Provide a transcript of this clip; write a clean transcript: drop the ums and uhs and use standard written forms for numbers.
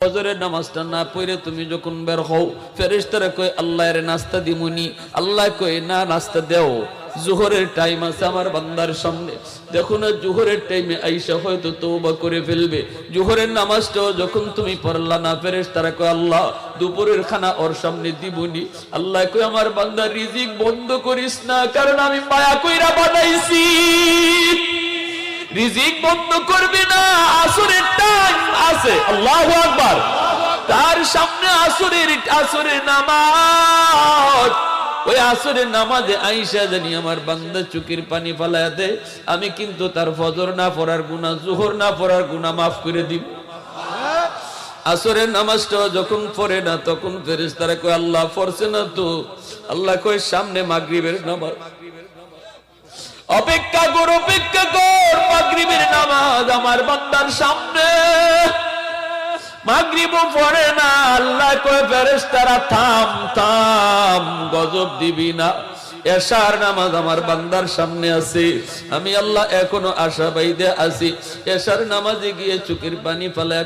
ফজরের নামাজটা না পড়ে তুমি যখন বের হও, ফেরেশতারা কয় আল্লাহর নাস্তা দিমুনি, আল্লাহ কয় না নাস্তা দেও, জোহরের টাইম আছে আমার বান্দার সামনে। দেখো না জোহরের টাইমে আইসা হয়তো তওবা করে ফেলবে। জোহরের নামাজটাও যখন তুমি পড়লা না, ফেরেশতারা কয় আল্লাহ দুপুরের খানা ওর সামনে দিবুনি। আল্লাহ কয় আমার বান্দা রিজিক বন্ধ করিস না, কারণ আমি মায়া কইরা বানাইছি। রিজিক বন্ধ করবে না, আসরের টাইম আছে, আল্লাহু আকবার, তার সামনে আসরের নামাজ। ওই আসরের নামাজে আইসা জানি আমার বান্দা চোখের পানি ফালায়া দেয়, আমি কিন্তু তার ফজর না পড়ার গুনাহ, যোহর না পড়ার গুনাহ মাফ করে দিব। আসরের নামাজটা যখন পড়ে না, তখন ফেরেশতারা কয় আল্লাহ পড়ছে না তো। আল্লাহ কয় সামনে মাগরিবের নামাজ, অপেক্ষা কর মাগরিবের নামাজ আমার বান্দার সামনে। মাগরিবও পড়ে না, আল্লাহ কয় ফেরেশতারা থাম থাম, গজব দিবি না, এশার নামাজ আমার বান্দার সামনে আছে, আমি আল্লাহ এখনো আশা বাইদে আছি। এশার নামাজে গিয়ে চোখের পানি ফেলে